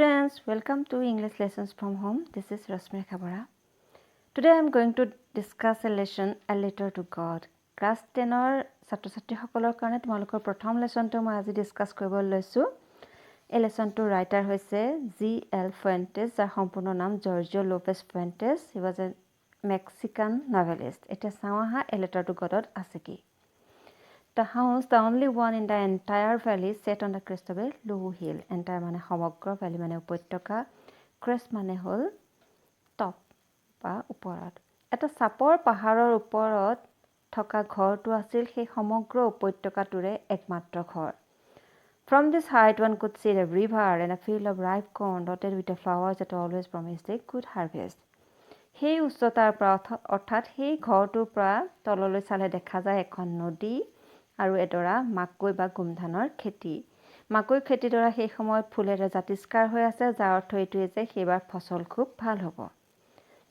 Students, welcome to English Lessons from Home. This is Rashmi Khabara. Today I am going to discuss a lesson, A Letter to God. Class 10-or ছাত্ৰ-ছাত্ৰীসকলৰ কাৰণে তোমালোকৰ প্ৰথম লেসনটো মই আজি discuss কৰিব লৈছো। এই লেসনটো ৰাইটাৰ হৈছে G.L. Fuentes, যাৰ সম্পূৰ্ণ নাম Giorgio Lopez Fuentes. He was a Mexican novelist. এটা চাওঁ আহা A Letter to God আছে কি? The house, the only one in the entire valley, set on the crest of a low hill. Entire মানে সমগ্ৰ valley মানে উপত্যকা, crest মানে হল top বা ওপৰত। এটা চাপৰ পাহাৰৰ ওপৰত থকা ঘৰটো আছিল সেই সমগ্ৰ উপত্যকাটোৰে একমাত্ৰ ঘৰ। From this height one could see the river and a field of ripe corn dotted with the flowers that always promised a good harvest. সেই উচ্চতাৰ পৰা অৰ্থাৎ সেই ঘৰটোৰ পৰা তললৈ চালে দেখা যায় এখন নদী আৰু এডৰা মাকৈ বা গোমধানৰ খেতি। মাকৈ খেতিডৰা সেই সময়ত ফুলেৰে জাতিস্কাৰ হৈ আছে, যাৰ অৰ্থ এইটোৱে যে সেইবাৰ ফসল খুব ভাল হ'ব।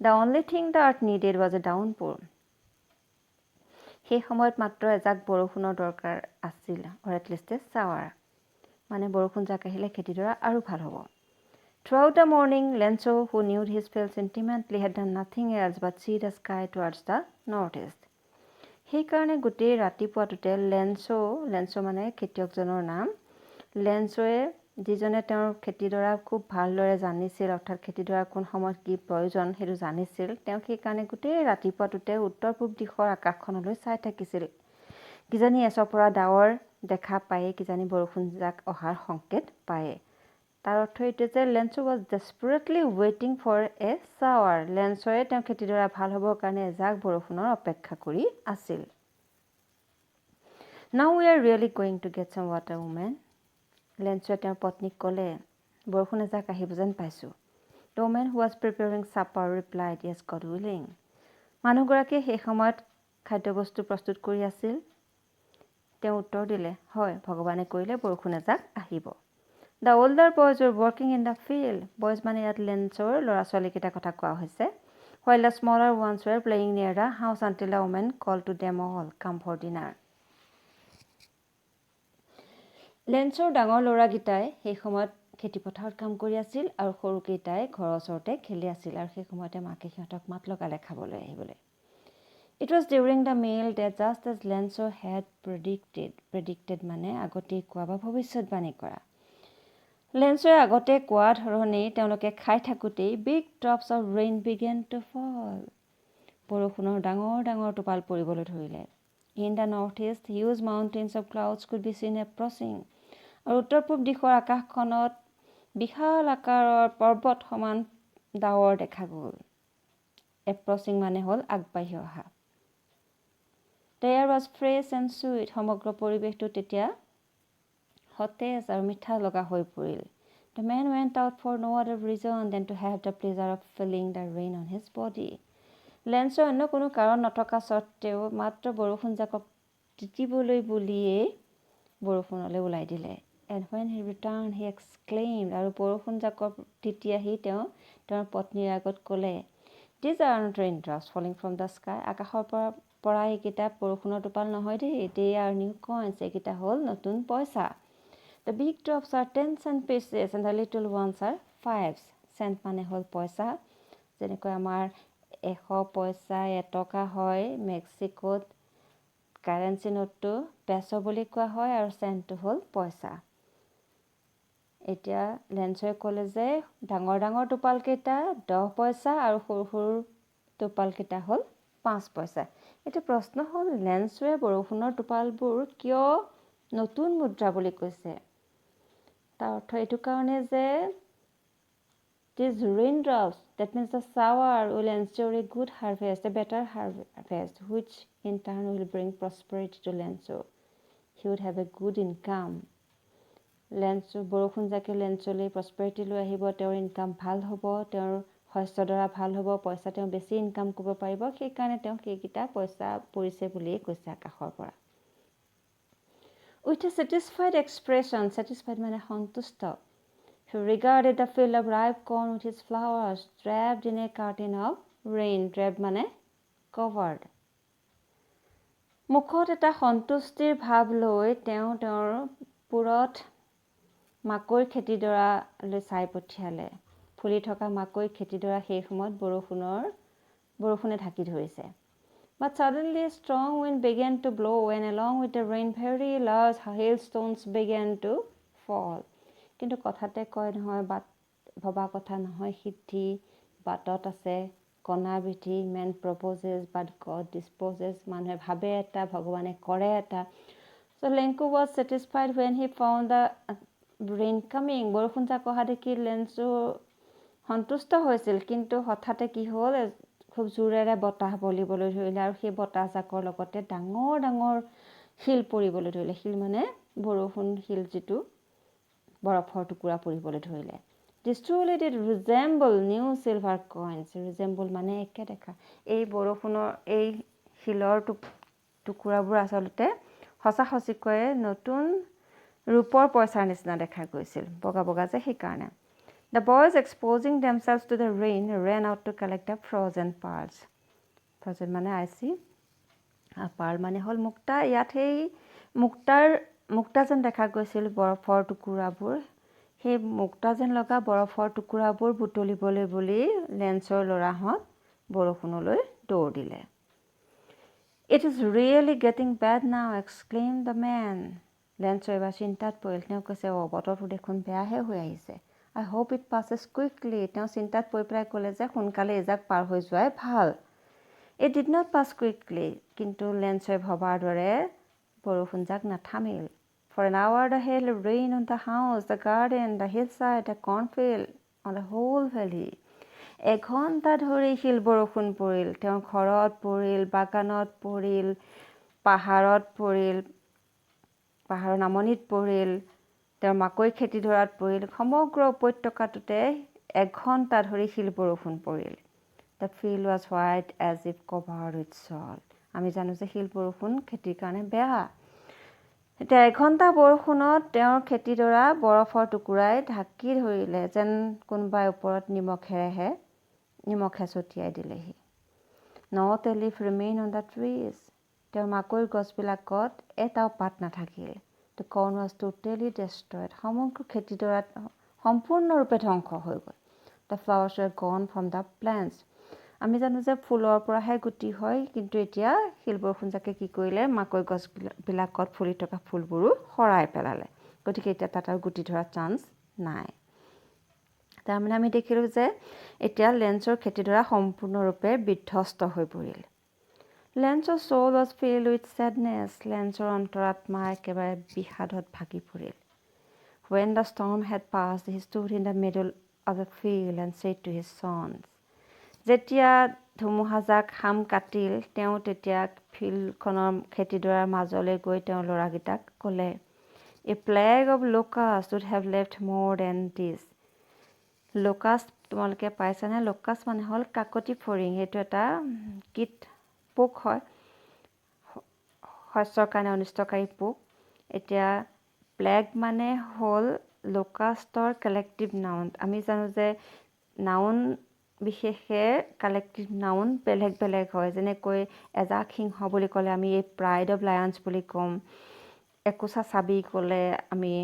The only thing the earth needed was a downpour. সেই সময়ত মাত্ৰ এজাক বৰষুণৰ দৰকাৰ আছিল, or at least a shower. মানে বৰষুণ জাক আহিলে খেতিডৰা আৰু ভাল হ'ব। Throughout the morning, Lenzo, who knew his fields intimately, had done nothing else but see the sky towards the northeast. সেইকাৰণে গোটেই ৰাতিপুৱাটোতে লেন্সো মানে খেতিয়কজনৰ নাম। লেন্সোৱে যিজনে তেওঁৰ খেতিডৰা খুব ভালদৰে জানিছিল, অৰ্থাৎ খেতিডৰা কোন সময়ত কি প্ৰয়োজন সেইটো জানিছিল, তেওঁ সেইকাৰণে গোটেই ৰাতিপুৱাটোতে উত্তৰ পূব দিশৰ আকাশখনলৈ চাই থাকিছিল। কিজানি এচৰ পৰা ডাৱৰ দেখা পায়ে, কিজানি বৰষুণ জাক অহাৰ সংকেত পায়ে। তাৰ অৰ্থ এইটো যে লেন্সো was desperately waiting for a shower. লেন্সোৱে তেওঁৰ খেতিডৰা ভাল হ'বৰ কাৰণে এজাক বৰষুণৰ অপেক্ষা কৰি আছিল। Now we are really going to get some water, woman. লেন্সোৱে তেওঁৰ পত্নীক ক'লে, বৰষুণ এজাক আহিব যেন পাইছোঁ। The woman who was preparing supper replied, yes, God willing. মানুহগৰাকীয়ে সেই সময়ত খাদ্যবস্তু প্ৰস্তুত কৰি আছিল। তেওঁ উত্তৰ দিলে, হয়, ভগৱানে কৰিলে বৰষুণ এজাক আহিব। The older boys were working in the field. Boys মানে ইয়াত লেন্সোৰ ল'ৰা ছোৱালীকেইটাৰ কথা কোৱা হৈছে। While the smaller ones were playing near the house until the woman called to them all, come for dinner. লেন্সোৰ ডাঙৰ ল'ৰাকেইটাই সেই সময়ত খেতিপথাৰত কাম কৰি আছিল আৰু সৰুকেইটাই ঘৰৰ ওচৰতে খেলি আছিল, আৰু সেই সময়তে মাকে সিহঁতক মাত লগালে খাবলৈ আহিবলৈ। It was during the meal that just as Lenzo had predicted মানে আগতে কোৱা বা ভৱিষ্যতবাণী কৰা। লেন্সোৱে আগতে কোৱা ধৰণেই তেওঁলোকে খাই থাকোঁতেই big drops of rain began to fall. বৰষুণৰ ডাঙৰ ডাঙৰ টোপাল পৰিবলৈ ধৰিলে। In the northeast, huge mountains of clouds could be seen approaching. আৰু উত্তৰ পূব দিশৰ আকাশখনত বিশাল আকাৰৰ পৰ্বত সমান ডাৱৰ দেখা গ'ল। Approaching মানে হ'ল আগবাঢ়ি অহা। The air was fresh and sweet. সমগ্ৰ পৰিৱেশটো তেতিয়া সতেজ আৰু মিঠা লগা হৈ পৰিল। The man went out for no other reason than to have the pleasure of feeling the rain on his body. লেন্সো অন্য কোনো কাৰণ নথকা স্বত্তেও মাত্ৰ বৰষুণ জাকক তিতিবলৈ বুলিয়েই বৰষুণলৈ ওলাই দিলে। And when he returned, he exclaimed, আৰু বৰষুণ জাকৰ তিতি আহি তেওঁ তেওঁৰ পত্নীৰ আগত ক'লে, These are not raindrops falling from the sky. আকাশৰ পৰা এইকেইটা বৰষুণৰ টোপাল নহয় দেই, they are new coins. এইকেইটা হ'ল নতুন পইচা। The big drops are 10 cent pieces and the little ones are 5 cent মানে হ'ল পইচা। যেনেকৈ আমাৰ 100 পইচা এটকা হয়, মেক্সিকোত কাৰেঞ্চি নোটটো পেছো বুলি কোৱা হয়, আৰু চেণ্টটো হ'ল পইচা। এতিয়া লেন্সোৱে ক'লে যে ডাঙৰ ডাঙৰ টোপালকেইটা 10 পইচা আৰু সৰু সৰু টোপালকেইটা হ'ল 5 পইচা। এতিয়া প্ৰশ্ন হ'ল লেন্সোৱে বৰষুণৰ টোপালবোৰ কিয় নতুন মুদ্ৰা বুলি কৈছে? তাৰ অৰ্থ এইটো কাৰণে যে these raindrops, that means the shower, will ensure a good harvest, a better harvest, which in turn will bring prosperity to Lenzo. He would have a good income. লেন্সো বৰষুণ জাকে লেন্সোলৈ প্ৰস্পেৰিটি লৈ আহিব, তেওঁৰ ইনকাম ভাল হ'ব, তেওঁৰ শস্যডৰা ভাল হ'ব, পইচা তেওঁ বেছি ইনকাম কৰিব পাৰিব, সেইকাৰণে তেওঁ সেইকেইটা পইচা পৰিছে বুলিয়েই কৈছে আকাশৰ পৰা। With a satisfied expression, satisfied মানে সন্তুষ্ট, he regarded the field of ripe corn with its flowers draped in a curtain of rain. Draped মানে covered. মুখত এটা সন্তুষ্টিৰ ভাৱ লৈ তেওঁ তেওঁৰ পুৰত মাকৈ খেতিডৰালৈ চাই পঠিয়ালে। ফুলি থকা মাকৈ খেতিডৰা সেই সময়ত বৰষুণে ঢাকি ধৰিছে। But suddenly a strong wind began to blow and along with the rain very large hailstones began to fall. কিন্তু কথাতে কয় নহয়, ভবা কথা নহয় সিদ্ধি, বাটত আছে কণা বিধি, man proposes but God disposes, মানুহে ভাবে এটা ভগৱানে কৰে এটা। So Lenku was satisfied when he found the rain coming. বৰষুণ জাক অহা দেখি লেঞ্চু সন্তুষ্ট হৈছিল, কিন্তু হঠাতে কি হ'ল, খুব জোৰেৰে বতাহ বলিবলৈ ধৰিলে আৰু সেই বতাহ জাকৰ লগতে ডাঙৰ ডাঙৰ শিল পৰিবলৈ ধৰিলে। শিল মানে বৰষুণ শিল, যিটো বৰফৰ টুকুৰা পৰিবলৈ ধৰিলে। This truly did resemble new silver coins. Resemble মানে একে দেখা। এই বৰষুণৰ এই শিলৰ টুকুৰাবোৰ আচলতে সঁচা সঁচিকৈয়ে নতুন ৰূপৰ পইচাৰ নিচিনা দেখা গৈছিল, বগা বগা যে, সেইকাৰণে। The boys exposing themselves to the rain ran out to collect the frozen pearls. Frozen মানে আইচি, pearl মানে হ'ল মুক্তা। ইয়াত সেই মুক্তা যেন দেখা গৈছিল বৰফৰ টুকুৰাবোৰ। সেই মুক্তা যেন লগা বৰফৰ টুকুৰাবোৰ বুটলিবলৈ বুলি লেঞ্চৰ ল'ৰাহঁত বৰষুণলৈ দৌৰ দিলে। It is really getting bad now, exclaimed the man. লেঞ্চৰ এবাৰ চিন্তাত পৰিল। তেওঁ কৈছে, বতৰটো দেখোন বেয়াহে হৈ আহিছে। I hope it passes quickly. তেওঁ চিন্তাত পৰি পেলাই ক'লে যে সোনকালে এজাক পাৰ হৈ যোৱাই ভাল। It did not pass quickly. কিন্তু লেঞ্চই ভবাৰ দৰে বৰষুণ জাক নাথামিল। For an hour the hail rained on the house, the garden, the hillside, the cornfield, on the whole valley. এঘণ্টা ধৰি শিল বৰষুণ পৰিল। তেওঁ ঘৰত পৰিল, বাগানত পৰিল, পাহাৰত পৰিল, পাহাৰৰ নামনিত পৰিল, তেওঁৰ মাকৈ খেতিডৰাত পৰিল। সমগ্ৰ উপত্যকাটোতে এঘণ্টা ধৰি শিল বৰষুণ পৰিল। The field was white as if covered with salt. আমি জানো যে শিল বৰষুণ খেতিৰ কাৰণে বেয়া। এতিয়া এঘণ্টা বৰষুণত তেওঁৰ খেতিডৰা বৰফৰ টুকুৰাই ঢাকি ধৰিলে, যেন কোনোবাই ওপৰত নিমখে ছটিয়াই দিলেহি। Not a leaf remained on the trees. তেওঁৰ মাকৈ গছবিলাকত এটাও পাত নাথাকিল। The corn was totally destroyed. সমগ্ৰ খেতিডৰাত সম্পূৰ্ণৰূপে ধ্বংস হৈ গ'ল। The flowers were gone from the plants. আমি জানো যে ফুলৰ পৰাহে গুটি হয়, কিন্তু এতিয়া শিল বৰষুণ জাকে কি কৰিলে, মাকৈ গছবিলাকত ফুলি থকা ফুলবোৰো সৰাই পেলালে। গতিকে এতিয়া তাত আৰু গুটি ধৰাৰ চান্স নাই। তাৰমানে আমি দেখিলোঁ যে এতিয়া লেঞ্চৰ খেতিডৰা সম্পূৰ্ণৰূপে বিধ্বস্ত হৈ পৰিল। লেঞ্চৰ soul was filled with sadness. লেঞ্চৰ অন্তৰাত্মা একেবাৰে বিষাদত ভাগি পৰিল। When the storm had passed, he stood in the middle of the field and said to his sons. যেতিয়া ধুমুহাজাক হাম কাটিল, তেওঁ তেতিয়া ফিল্ডখনৰ খেতিডৰাৰ মাজলৈ গৈ তেওঁৰ ল'ৰাকেইটাক ক'লে, A plague of locusts would have left more than this. Locust তোমালোকে পাইছানে? লোকাষ্ট মানে হ'ল কাকতি ফৰিং। সেইটো এটা কীট পোক হয়, শস্যৰ কাৰণে অনিষ্টকাৰী পোক। এতিয়া প্লেগ মানে হ'ল লোকাষ্টৰ কালেক্টিভ নাউন। আমি জানো যে নাউন বিশেষে কালেক্টিভ নাউন বেলেগ বেলেগ হয়। যেনেকৈ এজাক সিংহ বুলি ক'লে আমি এই প্ৰাইড অফ লায়ন্স বুলি ক'ম। একোচা চাবি ক'লে আমি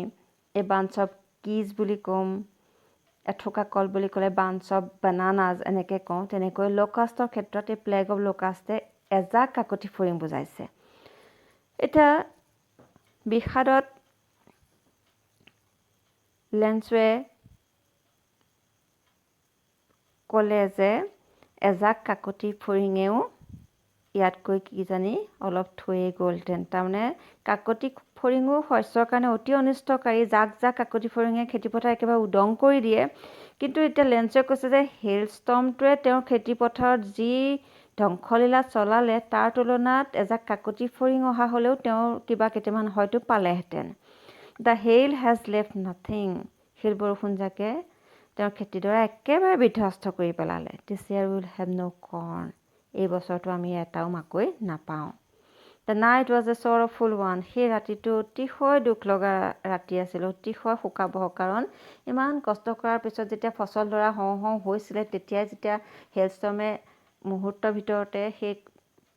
এই বাঞ্চ অফ কিজ বুলি ক'ম। এথোকা কল বুলি ক'লে বাঞ্চ অফ বানানাজ এনেকৈ কওঁ। তেনেকৈ লোকাষ্টৰ ক্ষেত্ৰত এই প্লেগ অফ লোকাষ্টে এজাক কাকতি ফৰিং বুজাইছে। এতিয়া বিষাদত লেঞ্চুৱে ক'লে যে এজাক কাকতি ফৰিঙেও ইয়াতকৈ কিজানি অলপ থৈয়ে গ'লহেঁতেন। তাৰমানে কাকতি ফৰিঙো শস্যৰ কাৰণে অতি অনিষ্টকাৰী। জাক কাকতি ফৰিঙে খেতিপথাৰ একেবাৰে উদং কৰি দিয়ে। কিন্তু এতিয়া লেঞ্চুৱে কৈছে যে হেল ষ্টৰ্মটোৱে তেওঁৰ খেতিপথাৰত যি ধ্বংসলীলা চলালে, তাৰ তুলনাত এজাক কাকতি ফৰিং অহা হ'লেও তেওঁ কেইটামান হয়তো পালেহেঁতেন। The hail has left nothing. শিল বৰষুণ জাকে তেওঁৰ খেতিডৰা একেবাৰে বিধ্বস্ত কৰি পেলালে। This year we will have no corn. এই বছৰটো আমি এটাও মাকৈ নাপাওঁ। The night was a sorrowful one. সেই ৰাতিটো অতিশয় দুখ লগা ৰাতি আছিল, অতিশয় শোকাবহ। কাৰণ ইমান কষ্ট কৰাৰ পিছত যেতিয়া ফচলডৰা হওঁ হৈছিলে, তেতিয়াই যেতিয়া হেলষ্টৰ্মে মুহূৰ্তৰ ভিতৰতে সেই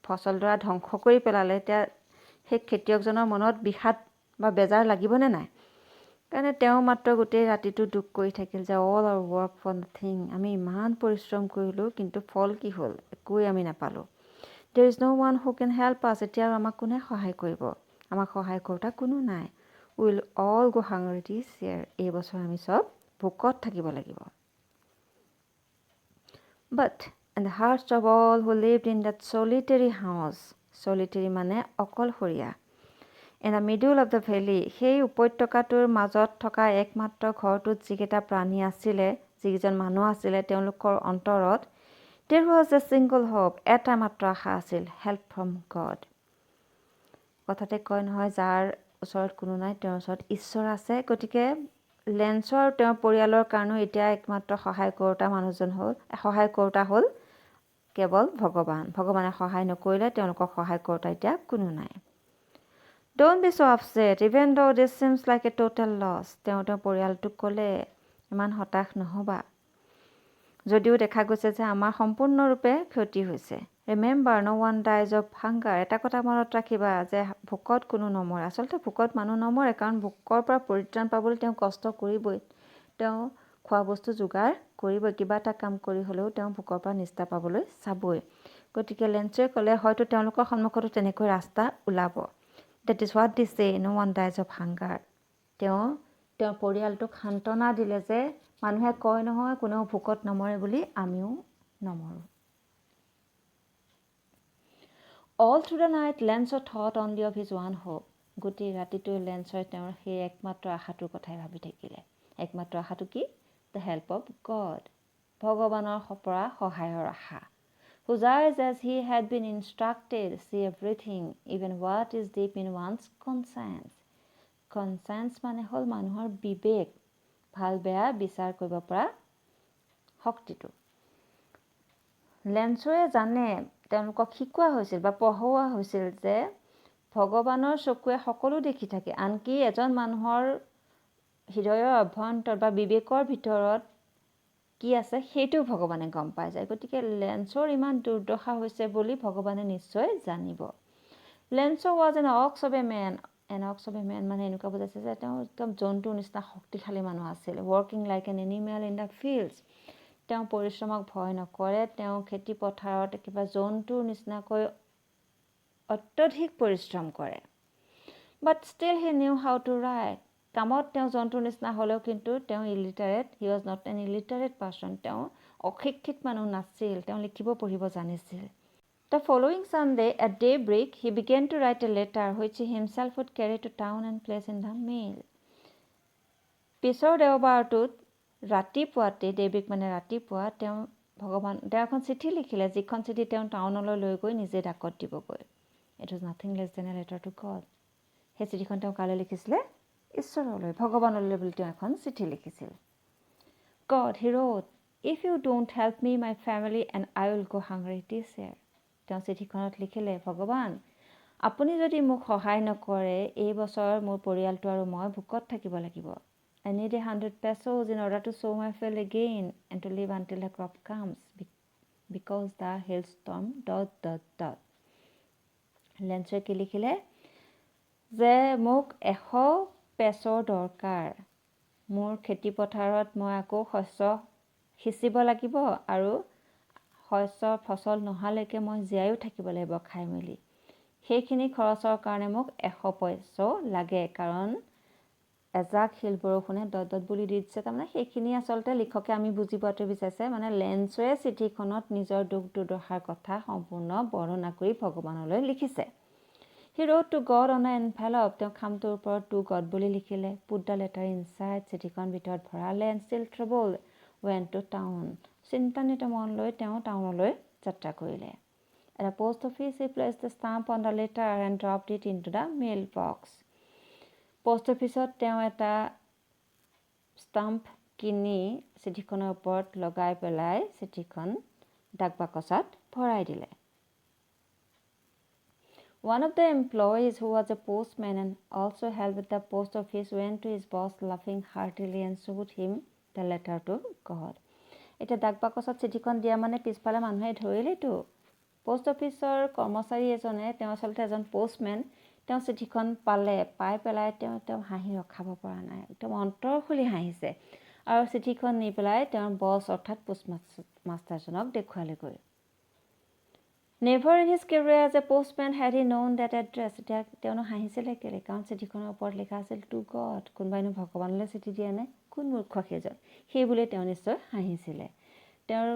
ফচলডৰা ধ্বংস কৰি পেলালে, এতিয়া সেই খেতিয়কজনৰ মনত বিষাদ বা বেজাৰ লাগিবনে নাই? কাৰণে তেওঁ মাত্ৰ গোটেই ৰাতিটো দুখ কৰি থাকিল যে all our work for nothing, আমি ইমান পৰিশ্ৰম কৰিলোঁ কিন্তু ফল কি হ'ল, একোৱেই আমি নাপালোঁ। There is no' one who can help us, এতিয়া আৰু আমাক কোনে সহায় কৰিব, আমাক সহায় কৰোঁতা কোনো নাই। উইল অল গ' হাংৰি দিছ ইয়েৰ, এই বছৰ আমি চব ভোকত থাকিব লাগিব। But in the hearts of all who lived in that solitary house, solitary মানে অকলশৰীয়া, in the middle of the valley, সেই উপত্যকাটোৰ মাজত থকা একমাত্ৰ ঘৰটোত যিকেইটা প্ৰাণী আছিলে, যিকেইজন মানুহ আছিলে, তেওঁলোকৰ অন্তৰত দেৰ ৱাজ এ ছিংগল হোপ, এটা মাত্ৰ আশা আছিল, হেল্প ফ্ৰম গড। কথাতে কয় নহয়, যাৰ ওচৰত কোনো নাই তেওঁৰ ওচৰত ঈশ্বৰ আছে। গতিকে লেন্সৰ আৰু তেওঁৰ পৰিয়ালৰ কাৰণেও এতিয়া একমাত্ৰ সহায় কৰোঁতা হ'ল কেৱল ভগৱান। ভগৱানে সহায় নকৰিলে তেওঁলোকক সহায় কৰোঁতা এতিয়া কোনো নাই। Don't be so upset, even though this seems like a total loss. তেওঁ পৰিয়ালটোক ক'লে, ইমান হতাশ নহ'বা, যদিও দেখা গৈছে যে আমাৰ সম্পূৰ্ণৰূপে ক্ষতি হৈছে। Remember no' one dies of hunger, এটা কথা মনত ৰাখিবা যে ভোকত কোনো নমৰে। আচলতে ভোকত মানুহ নমৰে, কাৰণ ভোকৰ পৰা পৰিত্ৰাণ পাবলৈ তেওঁ কষ্ট কৰিবই, তেওঁ খোৱা বস্তু যোগাৰ কৰিবই, কিবা এটা কাম কৰি হ'লেও তেওঁ ভোকৰ পৰা নিস্তাৰ পাবলৈ চাবই। গতিকে লেন্সে ক'লে হয়তো তেওঁলোকৰ সন্মুখতো তেনেকৈ ৰাস্তা ওলাব। That is what they say, no one dies of hunger. তেওঁৰ পৰিয়ালটোক সান্তনা দিলে যে মানুহে কয় নহয় কোনেও ভোকত নমৰে বুলি, আমিও নমৰোঁ। All through the night, Lancer thought only of his one hope. গোটেই ৰাতিটো লেন্সৰ তেওঁৰ সেই একমাত্ৰ আশাটোৰ কথাই ভাবি থাকিলে। একমাত্ৰ আশাটো কি? The help of God, ভগৱানৰ পৰা সহায়ৰ আশা। Whose eyes, as he had been instructed, see everything, even what is deep in one's conscience. Conscience মানে হ'ল মানুহৰ বিবেক, ভাল বেয়া বিচাৰ কৰিব পৰা শক্তিটো। লেন্সৰে জানে, তেওঁলোকক শিকোৱা হৈছিল বা পঢ়োৱা হৈছিল যে ভগৱানৰ চকুৱে সকলো দেখি থাকে, আনকি এজন মানুহৰ হৃদয়ৰ অভ্যন্তৰ বা বিবেকৰ ভিতৰত কি আছে সেইটোও ভগৱানে গম পাই যায়। গতিকে লেন্সৰ ইমান দুৰ্দশা হৈছে বুলি ভগৱানে নিশ্চয় জানিব। লেন্সৰ was an ox of a man, মানে এনেকুৱা বুজাইছে যে তেওঁ একদম জন্তুৰ নিচিনা শক্তিশালী মানুহ আছিল। Working like an animal in the fields, তেওঁ পৰিশ্ৰমক ভয় নকৰে, তেওঁ খেতি পথাৰত একেবাৰে জন্তুৰ নিচিনাকৈ অত্যধিক পৰিশ্ৰম কৰে। But still he knew how to write, কামত তেওঁ জন্তুৰ নিচিনা হ'লেও কিন্তু তেওঁ illiterate, he was not an illiterate person, তেওঁ অশিক্ষিত মানুহ নাছিল, তেওঁ লিখিব পঢ়িব জানিছিল। The following Sunday at daybreak, he began to write a letter which he himself would carry to town and place in the mail. পিছৰ দেওবাৰটোত ৰাতিপুৱাতে, daybreak মানে ৰাতিপুৱা, তেওঁ এখন চিঠি লিখিলে, যিখন চিঠি তেওঁ টাউনলৈ লৈ গৈ নিজে ডাকত দিবগৈ। It was nothing less than a letter to God. সেই চিঠিখন তেওঁ কালৈ লিখিছিলে? ঈশ্বৰলৈ, ভগৱানলৈ বুলি তেওঁ এখন চিঠি লিখিছিল। God, he wrote, if you don't help me, my family and I will go hungry this year. তেওঁ চিঠিখনত লিখিলে, ভগৱান, আপুনি যদি মোক সহায় নকৰে, এই বছৰ মোৰ পৰিয়ালটো আৰু মই ভোকত থাকিব লাগিব। I need 100 pesos in order to sow my field again and to live until the crop comes, because the hailstorm ... লেন্সে কি লিখিলে? যে মোক 100 পেছৰ দৰকাৰ, মোৰ খেতি পথাৰত মই আকৌ শস্য সিঁচিব লাগিব আৰু শস্যৰ ফচল নোহালৈকে মই জীয়াইও থাকিব লাগিব খাই মেলি। সেইখিনি খৰচৰ কাৰণে মোক 100 পইচা লাগে, কাৰণ এজাক শিল বৰষুণে ... বুলি দি দিছে। তাৰমানে সেইখিনি আচলতে লিখকে আমি বুজি পোৱাটো বিচাৰিছে, মানে লেন্সৰে চিঠিখনত নিজৰ দুখ দুৰ্দশাৰ কথা সম্পূৰ্ণ বৰ্ণনা কৰি ভগৱানলৈ লিখিছে। He wrote to God on an envelope, তেওঁ খামটোৰ ওপৰত to God বুলি লিখিলে। Put the letter inside, চিঠিখন ভিতৰত ভৰালে, and still troubled went to town. চিন্তান্বিত মন লৈ তেওঁ টাউনলৈ যাত্ৰা কৰিলে। At the post office, he placed the stamp on the letter and dropped it into the mailbox. Post অফিচত তেওঁ এটা ষ্টাম্প কিনি চিঠিখনৰ ওপৰত লগাই পেলাই চিঠিখন ডাক বাকচত ভৰাই দিলে। One of the employees, who was a postman and also helped at the post office, went to his boss laughing heartily and showed him the letter to God. এতিয়া ডাক বাকচত চিঠিখন দিয়া মানে পিছফালে মানুহে ধৰিলেতো। পোষ্ট অফিচৰ কৰ্মচাৰী এজনে, তেওঁ আচলতে এজন পোষ্টমেন, তেওঁ চিঠিখন পালে, পাই পেলাই তেওঁ হাঁহি ৰখাব পৰা নাই, একদম অন্তৰ খুলি হাঁহিছে আৰু চিঠিখন নি পেলাই তেওঁৰ বছ অৰ্থাৎ পোষ্টমাষ্টাৰজনক দেখুৱালেগৈ। Never in his career as a postman had he known that address. এতিয়া তেওঁ হাঁহিছিলে কেলে, কাৰণ চিঠিখনৰ ওপৰত লিখা আছিল টু গড, কোনোবাইনো ভগৱানলৈ চিঠি দিয়ে নে, কোন মূৰ্খ সেইজন, সেইবুলি তেওঁ নিশ্চয় হাঁহিছিলে। তেওঁৰ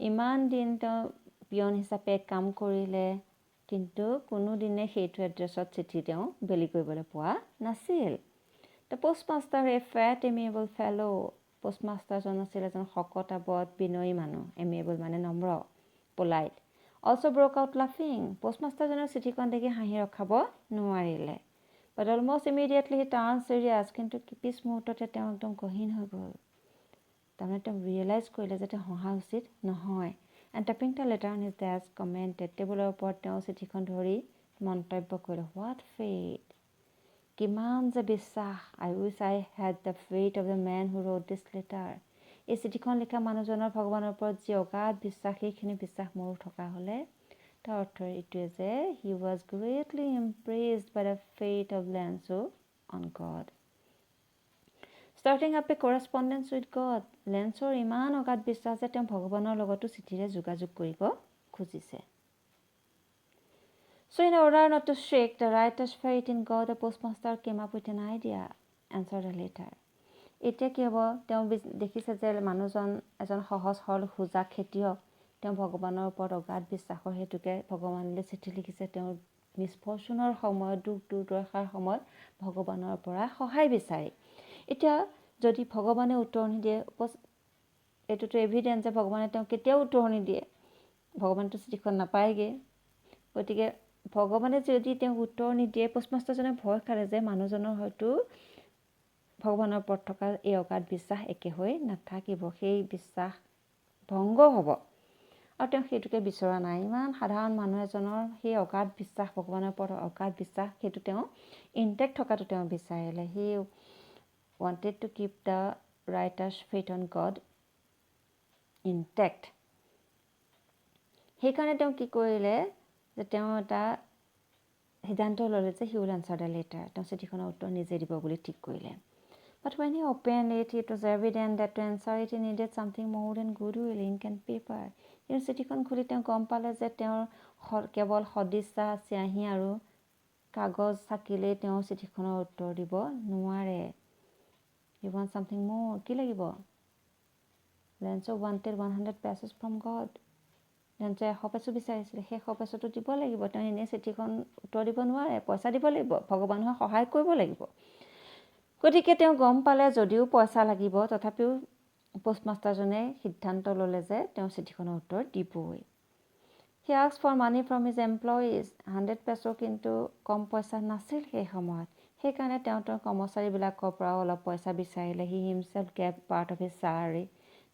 ইমান দিন তেওঁ পিয়ন হিচাপে কাম কৰিলে, কিন্তু কোনোদিনে সেইটো এড্ৰেছত চিঠি তেওঁ বেলি কৰিবলৈ পোৱা নাছিল। The postmaster, a fat amiable fellow, পোষ্টমাষ্টাৰজন আছিল এজন শকত-আবত বিনয়ী মানুহ, এমিয়েবল মানে নম্ৰ, polite, also broke out laughing. পোষ্টমাষ্টাৰজনৰ চিঠিখন দেখি হাঁহি ৰখাব নোৱাৰিলে। But almost immediately he turned serious. কিন্তু পিছ মুহূৰ্ততে তেওঁ একদম গহীন হৈ গ'ল। তাৰমানে তেওঁ ৰিয়েলাইজ কৰিলে যে তেওঁ হহা উচিত নহয়। And tapping the letter on his desk, commented, টেবুলৰ ওপৰত তেওঁ চিঠিখন ধৰি মন্তব্য কৰিলে, what fate, কিমান যে বিশ্বাস, I wish I had the fate of the man who wrote this letter. এই চিঠিখন লিখা মানুহজনৰ ভগৱানৰ ওপৰত যি অগাধ বিশ্বাস, সেইখিনি বিশ্বাস মোৰো থকা হ'লে। তাৰ অৰ্থ এইটোৱে যে he was greatly impressed by the fate of Lenzo on God. Starting up a correspondence with God. লেন্সৰ ইমান অগাধ বিশ্বাস যে তেওঁ ভগৱানৰ লগতো চিঠিৰে যোগাযোগ কৰিব খুজিছে। So in order not to shake the writer's faith in God, the postmaster came up with an idea, answered the letter. এতিয়া কি হ'ব, তেওঁ দেখিছে যে মানুহজন এজন সহজ সৰল খোজা খেতিয়ক, তেওঁ ভগৱানৰ ওপৰত অগাধ বিশ্বাসৰ হেতুকে ভগৱানলৈ চিঠি লিখিছে। তেওঁৰ মিছফৰ্চুনৰ সময়ত, দুখ দুৰ্দশাৰ সময়ত ভগৱানৰ পৰা সহায় বিচাৰি। এতিয়া যদি ভগৱানে উত্তৰ নিদিয়ে, এইটোতো এভিডেঞ্চ যে ভগৱানে তেওঁ কেতিয়াও উত্তৰ নিদিয়ে, ভগৱানটো চিঠিখন নাপায়গৈ। গতিকে ভগৱানে যদি তেওঁক উত্তৰ নিদিয়ে, পোষ্টমাষ্টাৰজনে ভয় খালে যে মানুহজনৰ হয়তো ভগৱানৰ ওপৰত থকা এই অগাধ বিশ্বাস একে হৈ নাথাকিব, সেই বিশ্বাস ভংগ হ'ব। আৰু তেওঁ সেইটোকে বিচৰা নাই। ইমান সাধাৰণ মানুহ এজনৰ সেই অগাধ বিশ্বাস, ভগৱানৰ ওপৰত অগাধ বিশ্বাস, সেইটো তেওঁ ইনটেক্ট থকাটো তেওঁ বিচাৰিলে। হি wanted to keep the writer's faith on God intact. সেইকাৰণে তেওঁ কি কৰিলে যে তেওঁ এটা সিদ্ধান্ত ল'লে যে he will answer the letter. তেওঁ চিঠিখনৰ উত্তৰ নিজে দিব বুলি ঠিক কৰিলে। But when he opened it, it was evident that to answer it he needed something more than goodwill, ink and paper. কিন্তু চিঠিখন খুলি তেওঁ গম পালে যে তেওঁৰ কেৱল সদিচ্ছা, চিয়াহী আৰু কাগজ থাকিলেই তেওঁ চিঠিখনৰ উত্তৰ দিব নোৱাৰে। He wants something more. কি লাগিব? Lenzo wanted 100 pesos from God. লেন্সে 100 peso বিচাৰিছিলে, সেই 100 পেচোটো দিব লাগিব। তেওঁ এনেই চিঠিখন উত্তৰ দিব নোৱাৰে, পইচা দিব লাগিব, ভগৱানৰ সহায় কৰিব লাগিব। গতিকে তেওঁ গম পালে যদিও পইচা লাগিব, তথাপিও পোষ্টমাষ্টাৰজনে সিদ্ধান্ত ল'লে যে তেওঁ চিঠিখনৰ উত্তৰ দিবই। He asked for money from his employees. 100 peso কিন্তু কম পইচা নাছিল সেই সময়ত। সেইকাৰণে তেওঁ কৰ্মচাৰীবিলাকৰ পৰাও অলপ পইচা বিচাৰিলে। He himself gave part of his salary.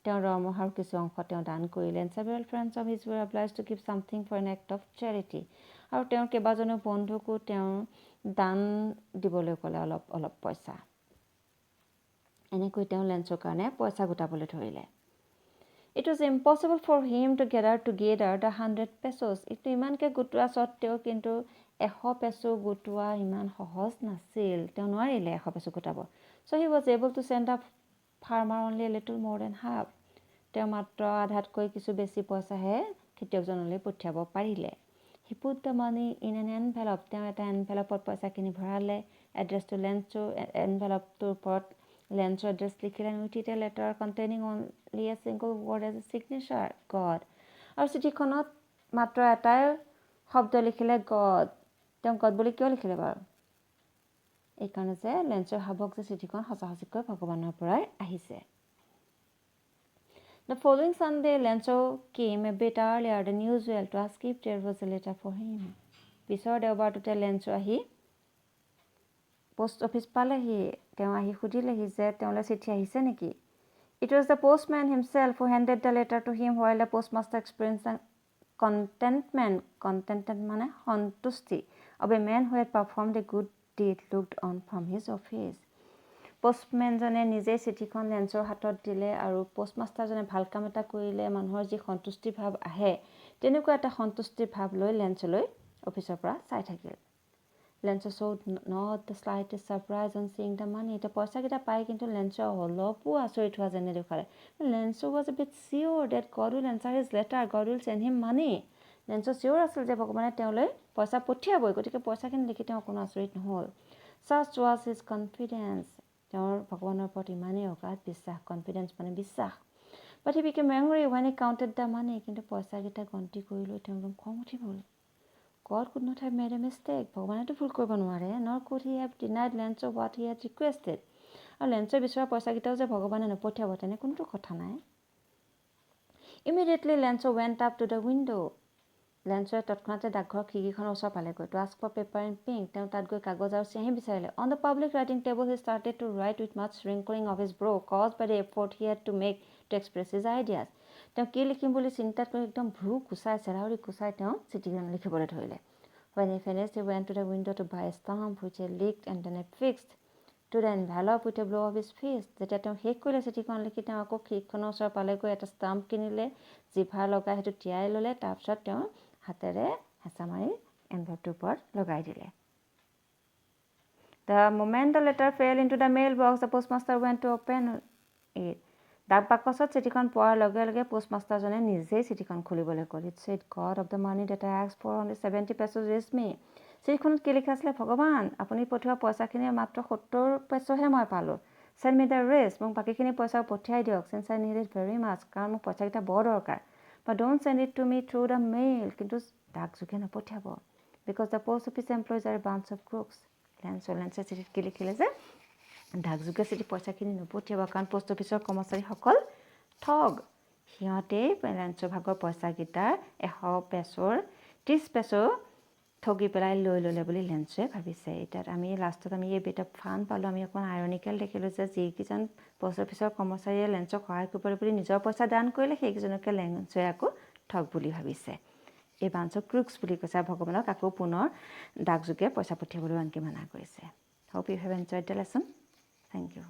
তেওঁৰ দৰমহাৰ কিছু অংশ তেওঁ দান কৰিলে। And several friends of his were obliged to give something for an act of charity. আৰু তেওঁৰ কেইবাজনো বন্ধুকো তেওঁ দান দিবলৈ ক'লে অলপ অলপ পইচা। এনেকৈ তেওঁ লেন্সৰ কাৰণে পইচা গোটাবলৈ ধৰিলে। It was impossible for him to gather together the 100 pesos. এইটো ইমানকৈ গোটোৱা স্বত্তেও কিন্তু 100 পেচো গোটোৱা ইমান সহজ নাছিল। তেওঁ নোৱাৰিলে 100 পেচো গোটাব। So he was able to send a farmer only a little more than half. তেওঁ মাত্ৰ আধাতকৈ কিছু বেছি পইচাহে খেতিয়কজনলৈ পঠিয়াব পাৰিলে। He put the money in an envelope. তেওঁ এটা এনভেলপত পইচাখিনি ভৰালে। এড্ৰেছটো লেন্সো, এনভেলপটোৰ ওপৰত লেন্সৰ এড্ৰেছ লিখিলে। With it a letter containing only a single word as a signature, God. আৰু চিঠিখনত মাত্ৰ এটাই শব্দ লিখিলে, God. তেওঁ God বুলি কিয় লিখিলে বাৰু? এইকাৰণে যে লেন্সৰ ভাবক যে চিঠিখন সঁচাকৈ ভগৱানৰ পৰাই আহিছে। The following Sunday, Lenzo came a bit earlier than usual to ask if there was a letter for him. পিছৰ দেওবাৰটোতে লেন্সো আহি পোষ্ট অফিচ পালেহি। তেওঁ আহি সুধিলেহি যে তেওঁলৈ চিঠি আহিছে নেকি? It was the postman himself who handed the letter to him while the postmaster experienced contentment. Contentment মানে সন্তুষ্টি of a man who had performed a good deed looked on from his office. পোষ্টমেনজনে নিজেই চিঠিখন লেন্সৰ হাতত দিলে আৰু পোষ্টমাষ্টাৰজনে ভাল কাম এটা কৰিলে মানুহৰ যি সন্তুষ্টি ভাৱ আহে, তেনেকুৱা এটা সন্তুষ্টিৰ ভাৱ লৈ লেন্সলৈ অফিচৰ পৰা চাই থাকিল। Lens showed not the slightest surprise on seeing the money. এতিয়া পইচাকেইটা পাই কিন্তু লেঞ্চৰ অলপো আচৰিত হোৱা যেনে দেখুৱালে. Lens was a bit sure that God will answer his letter. God will send him money. লেঞ্চ চিয়ৰ আছিল যে ভগৱানে তেওঁলৈ পইচা পঠিয়াবই, গতিকে পইচাখিনি দেখি তেওঁ কোনো আচৰিত নহ'ল. Such was his confidence. তেওঁৰ ভগৱানৰ ওপৰত ইমানেই অগাধ বিশ্বাস, কনফিডেন্স মানে বিশ্বাস. But he became angry when he counted the money. কিন্তু পইচাকেইটা গন্তি কৰিলৈ তেওঁ খং উঠি গ'ল. God could not have made a mistake. ভগৱানেতো ভুল কৰিব নোৱাৰে. Nor could he have denied Lencho what he had requested. আৰু লেঞ্চৰ বিচৰা পইচাকেইটাও যে ভগৱানে নপঠিয়াব তেনে কোনোটো কথা নাই. Immediately Lencho went up to the window. লেঞ্চৰে তৎক্ষণাতে ডাকঘৰৰ খিৰিকীখনৰ ওচৰ পালেগৈ. To ask for paper and ink. তেওঁ তাত গৈ কাগজ আৰু চিয়াহী বিচাৰিলে. On the public writing table he started to write with much wrinkling of his brow caused by the effort he had to make to express his ideas. তেওঁ কি লিখিম বুলি চিন্তাত কৰি একদম ভ্ৰু কুচাই চেৰাউৰি কুচাই তেওঁ চিঠিখন লিখিবলৈ ধৰিলে. When he finished, he went to the window to buy a stamp which he licked and then affixed to the envelope with a blow of his fist. যেতিয়া তেওঁ শেষ কৰিলে চিঠিখন লিখি তেওঁ আকৌ খিৰিকীখনৰ ওচৰ পালেগৈ, এটা ষ্টাম্প কিনিলে, জিভাৰ লগাই সেইটো তিয়াই ল'লে, তাৰপিছত তেওঁ হাতেৰে হেঁচা মাৰি এনভেলপটোৰ ওপৰত লগাই দিলে. The moment the letter fell into the mailbox, the postmaster went to open it. ডাক বাকচত চিঠিখন পোৱাৰ লগে লগে পোষ্টমাষ্টাৰজনে নিজেই চিঠিখন খুলিবলৈ গ'ল. It said, God of the money that I asked for only 70 pesos is me. চিঠিখনত কি লিখা আছিলে? ভগৱান, আপুনি পঠিওৱা পইচাখিনি মাত্ৰ 70 পেছহে মই পালোঁ. Send me the rest. মোক বাকীখিনি পইচাও পঠিয়াই দিয়ক. Since I need it very much. কাৰণ মোক পইচাকেইটা বৰ দৰকাৰ. But don't send it to me through the mail. কিন্তু ডাকযোগে নপঠিয়াব. Because the post office employees are a bunch of crooks. লেঞ্চে চিঠিত কি লিখিলে যে ডাকযোগে চিঠি পইচাখিনি নপঠিয়াব, কাৰণ পোষ্ট অফিচৰ কৰ্মচাৰীসকল ঠগ. সিহঁতেই লেঞ্চৰ ভাগৰ পইচাকেইটাৰ 100 পেছৰ 30 পেছো ঠগি পেলাই লৈ ল'লে বুলি লেঞ্চে ভাবিছে. এতিয়া আমি লাষ্টত আমি এই এটা ফান পালোঁ. আমি অকণমান আইৰনিকেল দেখিলোঁ যে যিকেইজন পোষ্ট অফিচৰ কৰ্মচাৰীয়ে লেঞ্চক সহায় কৰিবলৈ বুলি নিজৰ পইচা দান কৰিলে, সেইকেইজনকে লেঞ্চে আকৌ ঠগ বুলি ভাবিছে. এই বাঞ্চ অফ ক্ৰুক্স বুলি কৈছে. ভগৱানক আকৌ পুনৰ ডাকযোগে পইচা পঠিয়াবলৈ আনকি মানা কৰিছে. Hope you have enjoyed the lesson. Thank you.